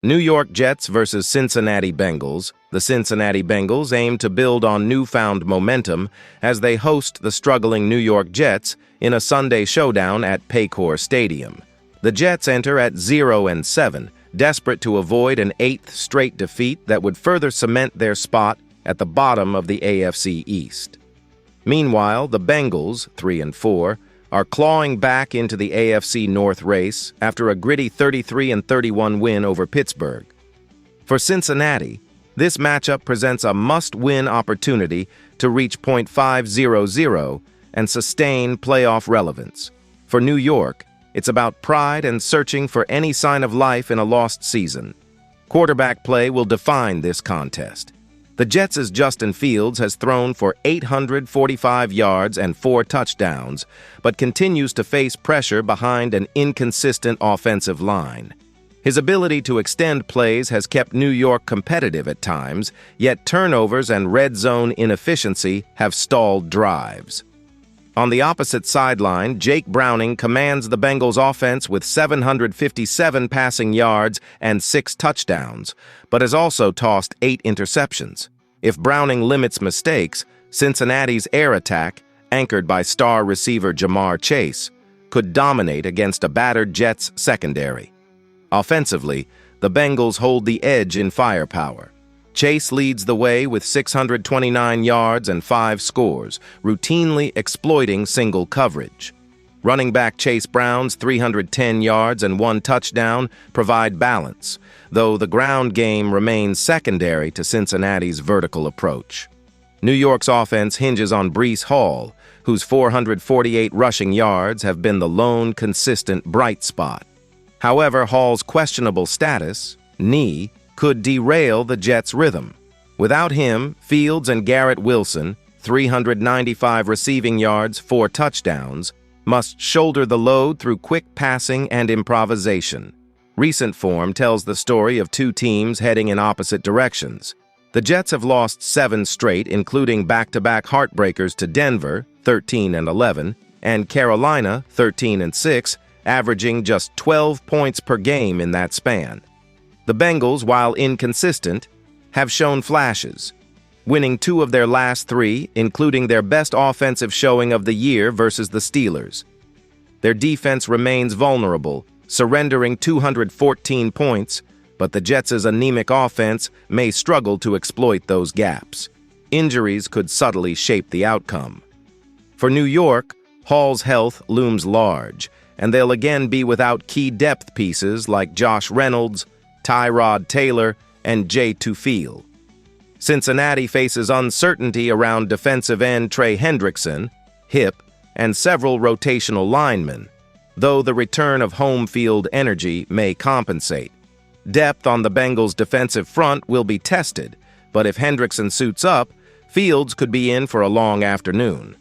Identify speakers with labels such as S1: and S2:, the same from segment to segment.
S1: New York Jets versus Cincinnati Bengals. The Cincinnati Bengals aim to build on newfound momentum as they host the struggling New York Jets in a Sunday showdown at Paycor Stadium. The Jets enter at 0-7, desperate to avoid an 8th straight defeat that would further cement their spot at the bottom of the AFC East. Meanwhile, the Bengals, 3-4, are clawing back into the AFC North race after a gritty 33-31 win over Pittsburgh. For Cincinnati, this matchup presents a must-win opportunity to reach .500 and sustain playoff relevance. For New York, it's about pride and searching for any sign of life in a lost season. Quarterback play will define this contest. The Jets' Justin Fields has thrown for 845 yards and 4 touchdowns, but continues to face pressure behind an inconsistent offensive line. His ability to extend plays has kept New York competitive at times, yet turnovers and red zone inefficiency have stalled drives. On the opposite sideline, Jake Browning commands the Bengals offense with 757 passing yards and 6 touchdowns, but has also tossed 8 interceptions. If Browning limits mistakes, Cincinnati's air attack, anchored by star receiver Jamar Chase, could dominate against a battered Jets secondary. Offensively, the Bengals hold the edge in firepower. Chase leads the way with 629 yards and 5 scores, routinely exploiting single coverage. Running back Chase Brown's 310 yards and 1 touchdown provide balance, though the ground game remains secondary to Cincinnati's vertical approach. New York's offense hinges on Breece Hall, whose 448 rushing yards have been the lone consistent bright spot. However, Hall's questionable status, knee, could derail the Jets' rhythm. Without him, Fields and Garrett Wilson, 395 receiving yards, 4 touchdowns, must shoulder the load through quick passing and improvisation. Recent form tells the story of 2 teams heading in opposite directions. The Jets have lost 7 straight, including back-to-back heartbreakers to Denver, 13-11, and Carolina, 13-6, averaging just 12 points per game in that span. The Bengals, while inconsistent, have shown flashes, winning 2 of their last 3, including their best offensive showing of the year versus the Steelers. Their defense remains vulnerable, surrendering 214 points, but the Jets' anemic offense may struggle to exploit those gaps. Injuries could subtly shape the outcome. For New York, Hall's health looms large, and they'll again be without key depth pieces like Josh Reynolds, Tyrod Taylor, and Jay Tufeel. Cincinnati faces uncertainty around defensive end Trey Hendrickson, hip, and several rotational linemen, though the return of home field energy may compensate. Depth on the Bengals' defensive front will be tested, but if Hendrickson suits up, Fields could be in for a long afternoon.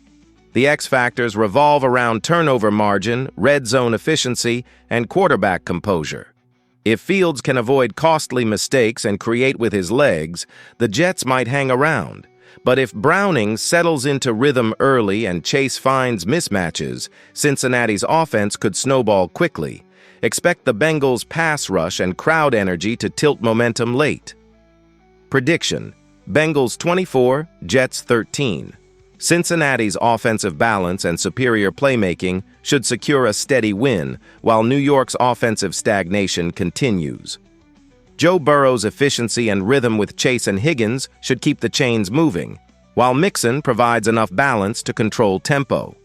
S1: The X factors revolve around turnover margin, red zone efficiency, and quarterback composure. If Fields can avoid costly mistakes and create with his legs, the Jets might hang around. But if Browning settles into rhythm early and Chase finds mismatches, Cincinnati's offense could snowball quickly. Expect the Bengals' pass rush and crowd energy to tilt momentum late. Prediction: Bengals 24, Jets 13. Cincinnati's offensive balance and superior playmaking should secure a steady win, while New York's offensive stagnation continues. Joe Burrow's efficiency and rhythm with Chase and Higgins should keep the chains moving, while Mixon provides enough balance to control tempo.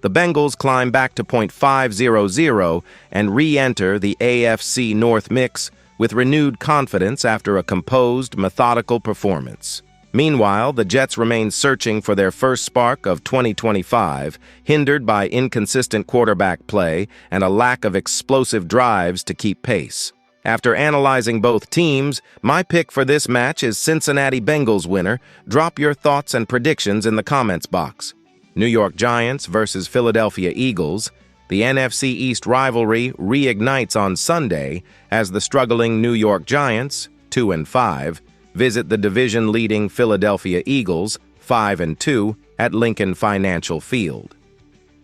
S1: The Bengals climb back to .500 and re-enter the AFC North mix with renewed confidence after a composed, methodical performance. Meanwhile, the Jets remain searching for their first spark of 2025, hindered by inconsistent quarterback play and a lack of explosive drives to keep pace. After analyzing both teams, my pick for this match is Cincinnati Bengals winner. Drop your thoughts and predictions in the comments box. New York Giants versus Philadelphia Eagles. The NFC East rivalry reignites on Sunday as the struggling New York Giants, 2-5, visit the division-leading Philadelphia Eagles, 5-2, at Lincoln Financial Field.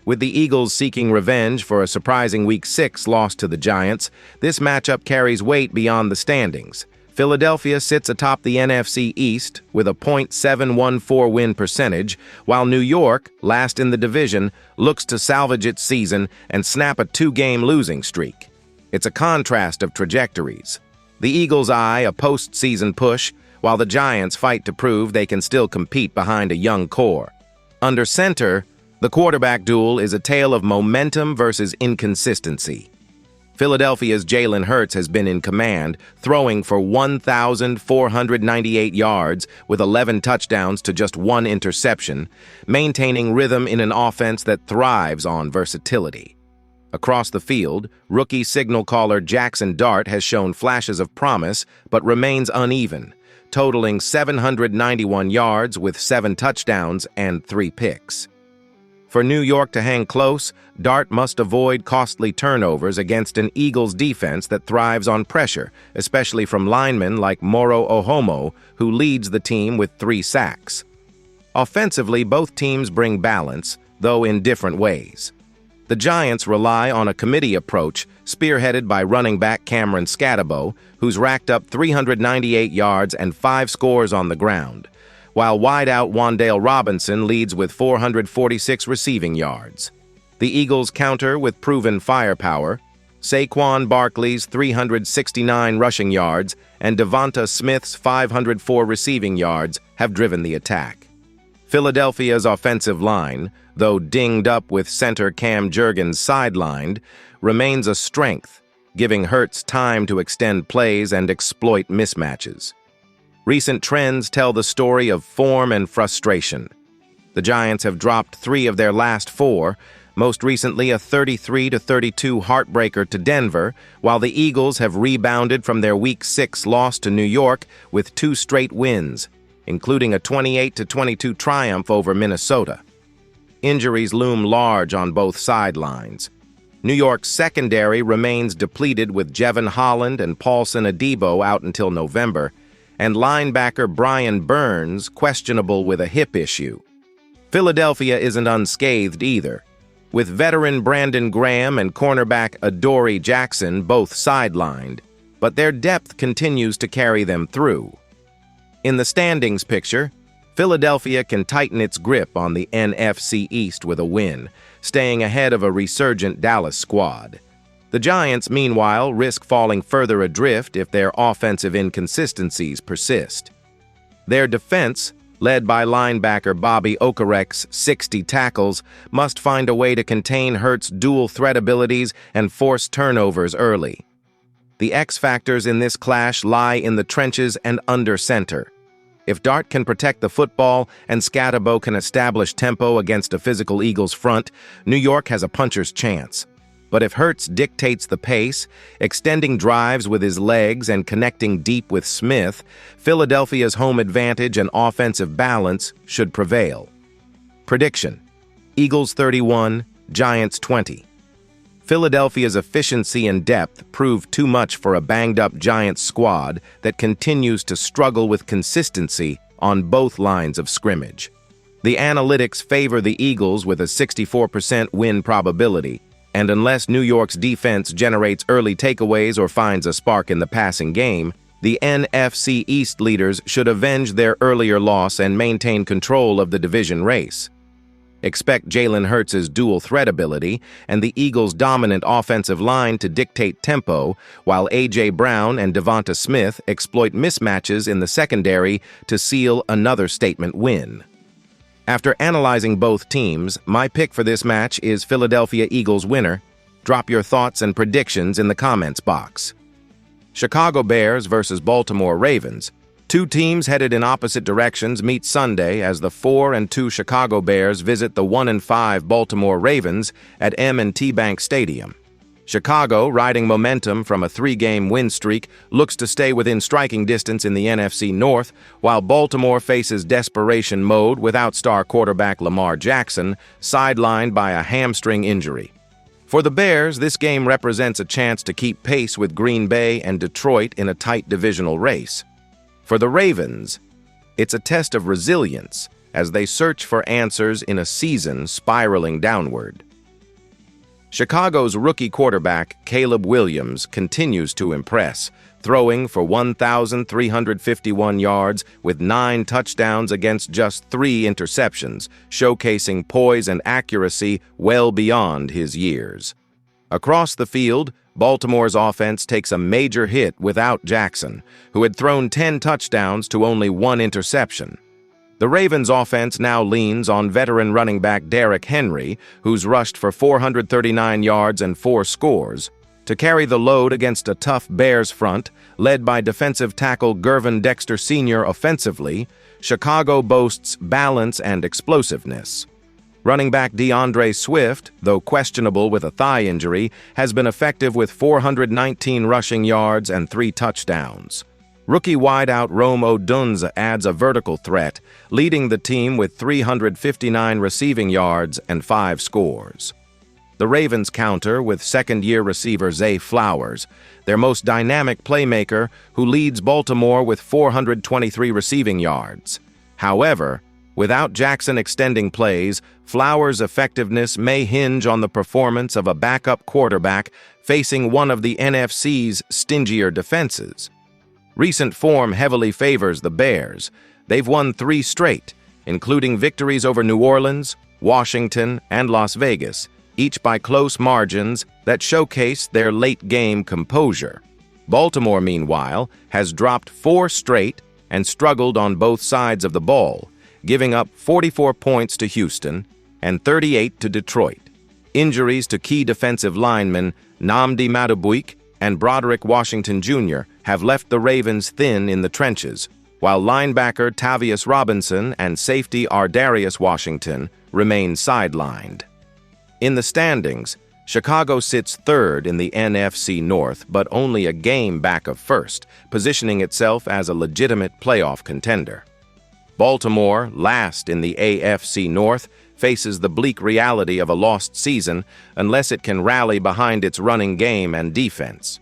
S1: With the Eagles seeking revenge for a surprising Week 6 loss to the Giants, this matchup carries weight beyond the standings. Philadelphia sits atop the NFC East with a .714 win percentage, while New York, last in the division, looks to salvage its season and snap a 2-game losing streak. It's a contrast of trajectories. The Eagles eye a postseason push, while the Giants fight to prove they can still compete behind a young core. Under center, the quarterback duel is a tale of momentum versus inconsistency. Philadelphia's Jalen Hurts has been in command, throwing for 1,498 yards with 11 touchdowns to just 1 interception, maintaining rhythm in an offense that thrives on versatility. Across the field, rookie signal caller Jackson Dart has shown flashes of promise but remains uneven, totaling 791 yards with 7 touchdowns and 3 picks. For New York to hang close, Dart must avoid costly turnovers against an Eagles defense that thrives on pressure, especially from linemen like Moro Ohomo, who leads the team with 3 sacks. Offensively, both teams bring balance, though in different ways. The Giants rely on a committee approach spearheaded by running back Cameron Scatabo, who's racked up 398 yards and 5 scores on the ground, while wideout Wan'Dale Robinson leads with 446 receiving yards. The Eagles counter with proven firepower. Saquon Barkley's 369 rushing yards and Devonta Smith's 504 receiving yards have driven the attack. Philadelphia's offensive line, though dinged up with center Cam Jurgens sidelined, remains a strength, giving Hurts time to extend plays and exploit mismatches. Recent trends tell the story of form and frustration. The Giants have dropped 3 of their last 4, most recently a 33-32 heartbreaker to Denver, while the Eagles have rebounded from their Week 6 loss to New York with 2 straight wins, including a 28-22 triumph over Minnesota. Injuries loom large on both sidelines. New York's secondary remains depleted with Jevon Holland and Paulson Adebo out until November, and linebacker Brian Burns questionable with a hip issue. Philadelphia isn't unscathed either, with veteran Brandon Graham and cornerback Adoree Jackson both sidelined, but their depth continues to carry them through. In the standings picture, Philadelphia can tighten its grip on the NFC East with a win, staying ahead of a resurgent Dallas squad. The Giants, meanwhile, risk falling further adrift if their offensive inconsistencies persist. Their defense, led by linebacker Bobby Okerek's 60 tackles, must find a way to contain Hurts' dual threat abilities and force turnovers early. The X factors in this clash lie in the trenches and under center. If Dart can protect the football and Scatabo can establish tempo against a physical Eagles front, New York has a puncher's chance. But if Hurts dictates the pace, extending drives with his legs and connecting deep with Smith, Philadelphia's home advantage and offensive balance should prevail. Prediction: Eagles 31, Giants 20. Philadelphia's efficiency and depth prove too much for a banged-up Giants squad that continues to struggle with consistency on both lines of scrimmage. The analytics favor the Eagles with a 64% win probability, and unless New York's defense generates early takeaways or finds a spark in the passing game, the NFC East leaders should avenge their earlier loss and maintain control of the division race. Expect Jalen Hurts' dual threat ability and the Eagles' dominant offensive line to dictate tempo, while A.J. Brown and Devonta Smith exploit mismatches in the secondary to seal another statement win. After analyzing both teams, my pick for this match is Philadelphia Eagles winner. Drop your thoughts and predictions in the comments box. Chicago Bears versus Baltimore Ravens. 2 teams headed in opposite directions meet Sunday as the 4-2 Chicago Bears visit the 1-5 Baltimore Ravens at M&T Bank Stadium. Chicago, riding momentum from a 3-game win streak, looks to stay within striking distance in the NFC North, while Baltimore faces desperation mode without star quarterback Lamar Jackson, sidelined by a hamstring injury. For the Bears, this game represents a chance to keep pace with Green Bay and Detroit in a tight divisional race. For the Ravens, it's a test of resilience as they search for answers in a season spiraling downward. Chicago's rookie quarterback, Caleb Williams, continues to impress, throwing for 1,351 yards with 9 touchdowns against just 3 interceptions, showcasing poise and accuracy well beyond his years. Across the field, Baltimore's offense takes a major hit without Jackson, who had thrown 10 touchdowns to only 1 interception. The Ravens' offense now leans on veteran running back Derrick Henry, who's rushed for 439 yards and 4 scores, to carry the load against a tough Bears front, led by defensive tackle Gervin Dexter Sr. Offensively, Chicago boasts balance and explosiveness. Running back DeAndre Swift, though questionable with a thigh injury, has been effective with 419 rushing yards and 3 touchdowns. Rookie wideout Rome Odunze adds a vertical threat, leading the team with 359 receiving yards and 5 scores. The Ravens counter with second-year receiver Zay Flowers, their most dynamic playmaker, who leads Baltimore with 423 receiving yards. However, without Jackson extending plays, Flowers' effectiveness may hinge on the performance of a backup quarterback facing one of the NFC's stingier defenses. Recent form heavily favors the Bears. They've won 3 straight, including victories over New Orleans, Washington, and Las Vegas, each by close margins that showcase their late-game composure. Baltimore, meanwhile, has dropped 4 straight and struggled on both sides of the ball, giving up 44 points to Houston and 38 to Detroit. Injuries to key defensive linemen Nnamdi Madubuike and Broderick Washington Jr. have left the Ravens thin in the trenches, while linebacker Tavius Robinson and safety Ardarius Washington remain sidelined. In the standings, Chicago sits 3rd in the NFC North, but only a game back of 1st, positioning itself as a legitimate playoff contender. Baltimore, last in the AFC North, faces the bleak reality of a lost season unless it can rally behind its running game and defense.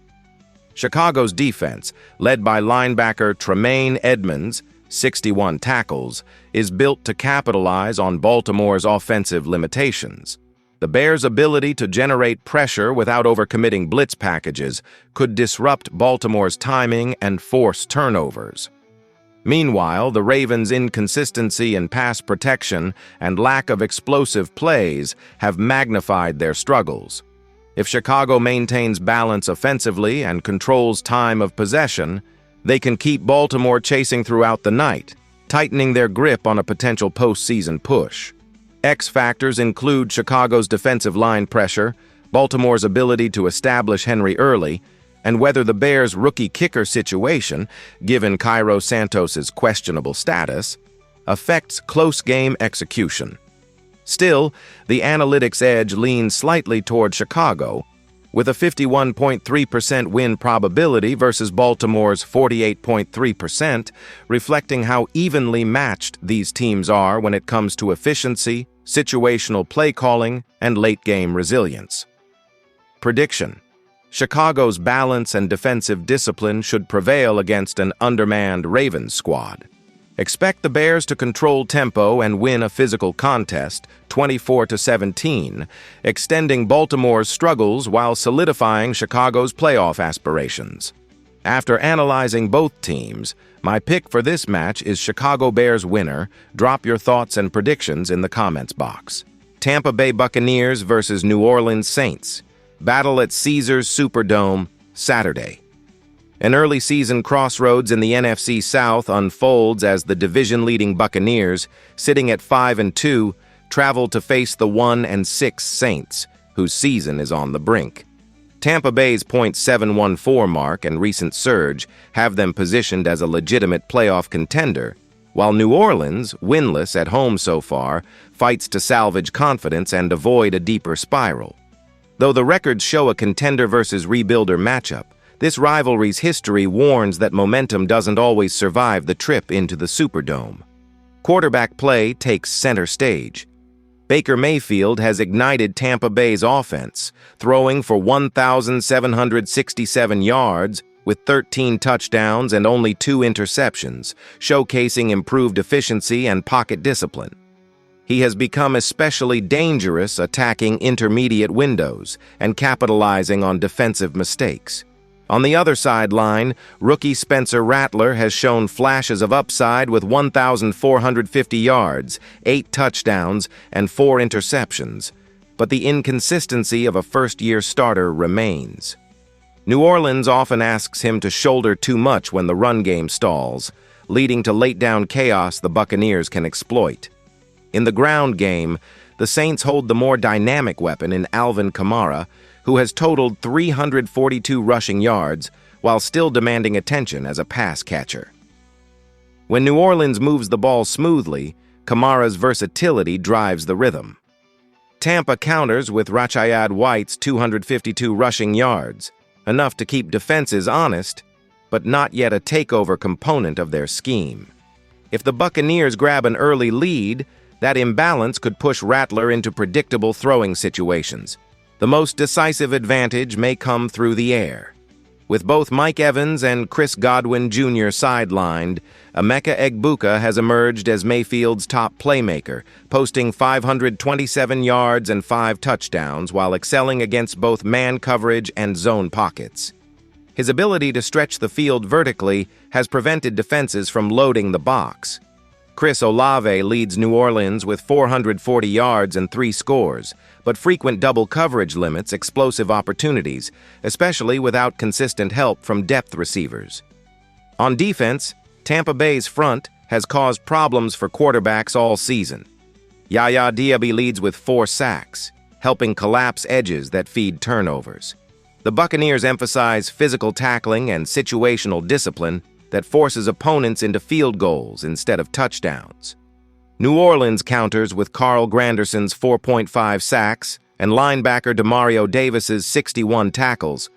S1: Chicago's defense, led by linebacker Tremaine Edmonds, 61 tackles, is built to capitalize on Baltimore's offensive limitations. The Bears' ability to generate pressure without overcommitting blitz packages could disrupt Baltimore's timing and force turnovers. Meanwhile, the Ravens' inconsistency in pass protection and lack of explosive plays have magnified their struggles. If Chicago maintains balance offensively and controls time of possession, they can keep Baltimore chasing throughout the night, tightening their grip on a potential postseason push. X factors include Chicago's defensive line pressure, Baltimore's ability to establish Henry early, and whether the Bears' rookie kicker situation, given Cairo Santos's questionable status, affects close game execution. Still, the analytics edge leans slightly toward Chicago, with a 51.3% win probability versus Baltimore's 48.3%, reflecting how evenly matched these teams are when it comes to efficiency, situational play calling, and late-game resilience. Prediction: Chicago's balance and defensive discipline should prevail against an undermanned Ravens squad. Expect the Bears to control tempo and win a physical contest, 24-17, extending Baltimore's struggles while solidifying Chicago's playoff aspirations. After analyzing both teams, my pick for this match is Chicago Bears winner. Drop your thoughts and predictions in the comments box. Tampa Bay Buccaneers versus New Orleans Saints. Battle at Caesars Superdome, Saturday. An early season crossroads in the NFC South unfolds as the division-leading Buccaneers, sitting at 5-2, travel to face the 1-6 Saints, whose season is on the brink. Tampa Bay's .714 mark and recent surge have them positioned as a legitimate playoff contender, while New Orleans, winless at home so far, fights to salvage confidence and avoid a deeper spiral. Though the records show a contender versus rebuilder matchup, this rivalry's history warns that momentum doesn't always survive the trip into the Superdome. Quarterback play takes center stage. Baker Mayfield has ignited Tampa Bay's offense, throwing for 1,767 yards with 13 touchdowns and only 2 interceptions, showcasing improved efficiency and pocket discipline. he has become especially dangerous attacking intermediate windows and capitalizing on defensive mistakes. On the other sideline, rookie Spencer Rattler has shown flashes of upside with 1,450 yards, 8 touchdowns, and 4 interceptions, but the inconsistency of a first-year starter remains. New Orleans often asks him to shoulder too much when the run game stalls, leading to late-down chaos the Buccaneers can exploit. In the ground game, the Saints hold the more dynamic weapon in Alvin Kamara, who has totaled 342 rushing yards while still demanding attention as a pass catcher. When New Orleans moves the ball smoothly, Kamara's versatility drives the rhythm. Tampa counters with Rashad White's 252 rushing yards, enough to keep defenses honest, but not yet a takeover component of their scheme. If the Buccaneers grab an early lead, that imbalance could push Rattler into predictable throwing situations. The most decisive advantage may come through the air. With both Mike Evans and Chris Godwin Jr. sidelined, Emeka Egbuka has emerged as Mayfield's top playmaker, posting 527 yards and 5 touchdowns while excelling against both man coverage and zone pockets. His ability to stretch the field vertically has prevented defenses from loading the box. Chris Olave leads New Orleans with 440 yards and 3 scores, but frequent double coverage limits explosive opportunities, especially without consistent help from depth receivers. On defense, Tampa Bay's front has caused problems for quarterbacks all season. Yaya Diaby leads with 4 sacks, helping collapse edges that feed turnovers. The Buccaneers emphasize physical tackling and situational discipline that forces opponents into field goals instead of touchdowns. New Orleans counters with Carl Granderson's 4.5 sacks and linebacker Demario Davis's 61 tackles,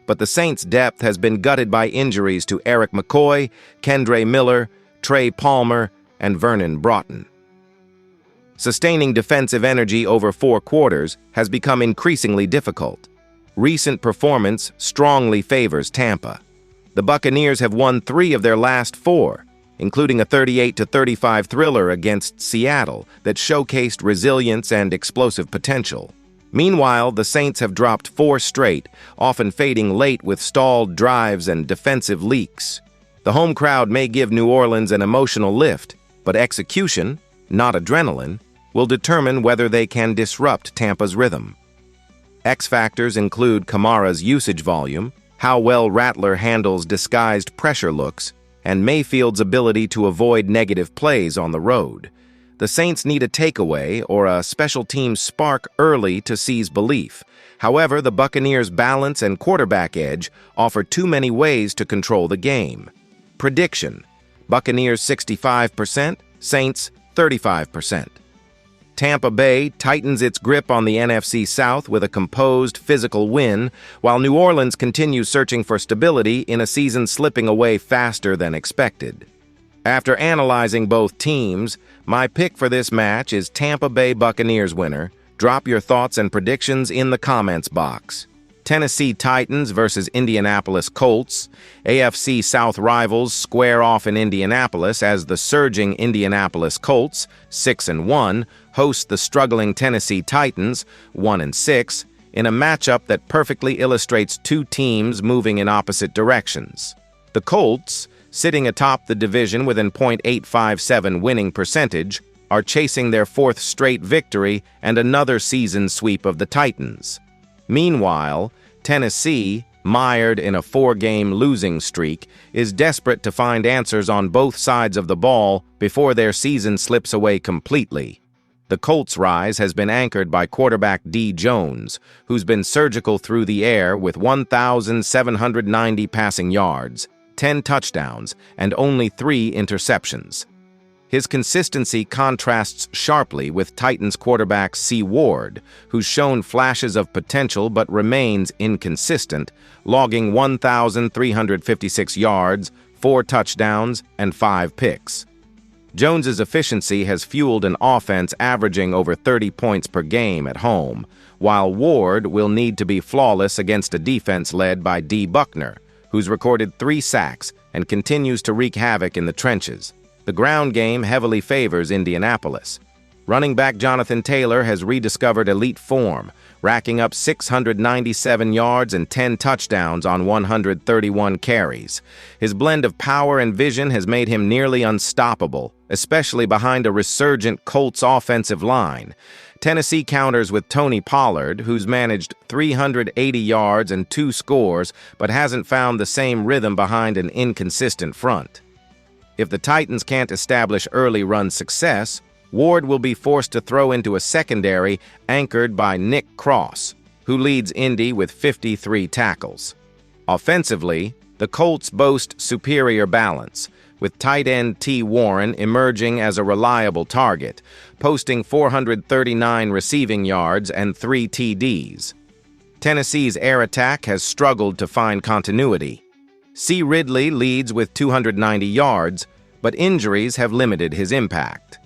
S1: but the Saints' depth has been gutted by injuries to Eric McCoy, Kendre Miller, Trey Palmer, and Vernon Broughton. Sustaining defensive energy over 4 quarters has become increasingly difficult. Recent performance strongly favors Tampa. The Buccaneers have won 3 of their last 4, including a 38-35 thriller against Seattle that showcased resilience and explosive potential. Meanwhile, the Saints have dropped 4 straight, often fading late with stalled drives and defensive leaks. The home crowd may give New Orleans an emotional lift, but execution, not adrenaline, will determine whether they can disrupt Tampa's rhythm. X factors include Kamara's usage volume, how well Rattler handles disguised pressure looks, and Mayfield's ability to avoid negative plays on the road. The Saints need a takeaway or a special teams spark early to seize belief. However, the Buccaneers' balance and quarterback edge offer too many ways to control the game. Prediction: Buccaneers 65%, Saints 35%. Tampa Bay tightens its grip on the NFC South with a composed, physical win, while New Orleans continues searching for stability in a season slipping away faster than expected. After analyzing both teams, my pick for this match is Tampa Bay Buccaneers winner. Drop your thoughts and predictions in the comments box. Tennessee Titans versus Indianapolis Colts. AFC South rivals square off in Indianapolis as the surging Indianapolis Colts, 6-1, host the struggling Tennessee Titans, 1-6, in a matchup that perfectly illustrates 2 teams moving in opposite directions. The Colts, sitting atop the division with an .857 winning percentage, are chasing their 4th straight victory and another season sweep of the Titans. Meanwhile, Tennessee, mired in a 4-game losing streak, is desperate to find answers on both sides of the ball before their season slips away completely. The Colts' rise has been anchored by quarterback D. Jones, who's been surgical through the air with 1,790 passing yards, 10 touchdowns, and only 3 interceptions. His consistency contrasts sharply with Titans quarterback C. Ward, who's shown flashes of potential but remains inconsistent, logging 1,356 yards, 4 touchdowns, and 5 picks. Jones's efficiency has fueled an offense averaging over 30 points per game at home, while Ward will need to be flawless against a defense led by D. Buckner, who's recorded 3 sacks and continues to wreak havoc in the trenches. The ground game heavily favors Indianapolis. Running back Jonathan Taylor has rediscovered elite form, racking up 697 yards and 10 touchdowns on 131 carries. His blend of power and vision has made him nearly unstoppable, especially behind a resurgent Colts offensive line. Tennessee counters with Tony Pollard, who's managed 380 yards and 2 scores, but hasn't found the same rhythm behind an inconsistent front. If the Titans can't establish early run success, Ward will be forced to throw into a secondary anchored by Nick Cross, who leads Indy with 53 tackles. Offensively, the Colts boast superior balance, with tight end T. Warren emerging as a reliable target, posting 439 receiving yards and 3 TDs. Tennessee's air attack has struggled to find continuity. C. Ridley leads with 290 yards, but injuries have limited his impact.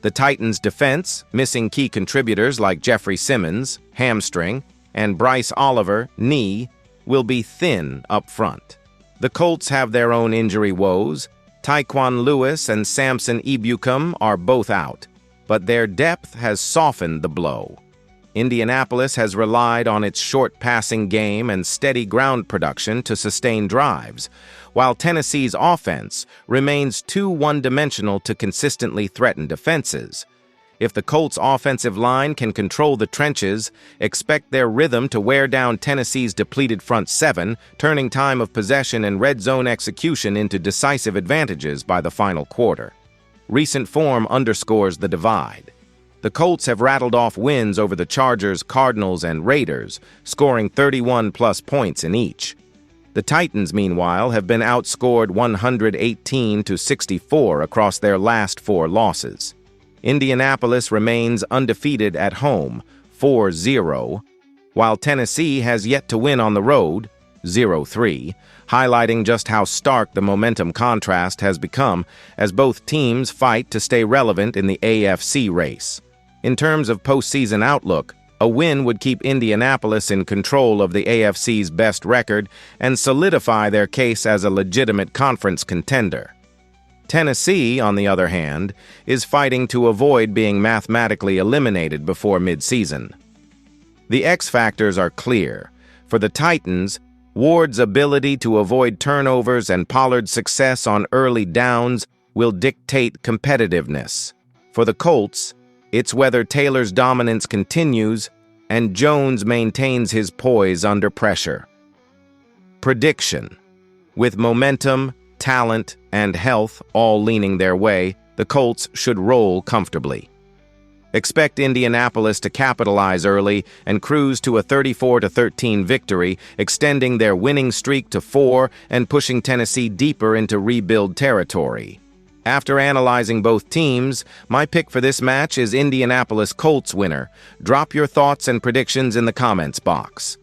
S1: The Titans' defense, missing key contributors like Jeffrey Simmons, hamstring, and Bryce Oliver, knee, will be thin up front. The Colts have their own injury woes. Tyquan Lewis and Samson Ebukam are both out, but their depth has softened the blow. Indianapolis has relied on its short passing game and steady ground production to sustain drives, while Tennessee's offense remains too one-dimensional to consistently threaten defenses. If the Colts' offensive line can control the trenches, expect their rhythm to wear down Tennessee's depleted front seven, turning time of possession and red zone execution into decisive advantages by the final quarter. Recent form underscores the divide. The Colts have rattled off wins over the Chargers, Cardinals, and Raiders, scoring 31-plus points in each. The Titans, meanwhile, have been outscored 118-64 across their last 4 losses. Indianapolis remains undefeated at home, 4-0, while Tennessee has yet to win on the road, 0-3, highlighting just how stark the momentum contrast has become as both teams fight to stay relevant in the AFC race. In terms of postseason outlook, a win would keep Indianapolis in control of the AFC's best record and solidify their case as a legitimate conference contender. Tennessee, on the other hand, is fighting to avoid being mathematically eliminated before midseason. The X factors are clear. For the Titans, Ward's ability to avoid turnovers and Pollard's success on early downs will dictate competitiveness. For the Colts, it's whether Taylor's dominance continues and Jones maintains his poise under pressure. Prediction: with momentum, talent, and health all leaning their way, the Colts should roll comfortably. Expect Indianapolis to capitalize early and cruise to a 34-13 victory, extending their winning streak to 4 and pushing Tennessee deeper into rebuild territory. After analyzing both teams, my pick for this match is Indianapolis Colts winner. Drop your thoughts and predictions in the comments box.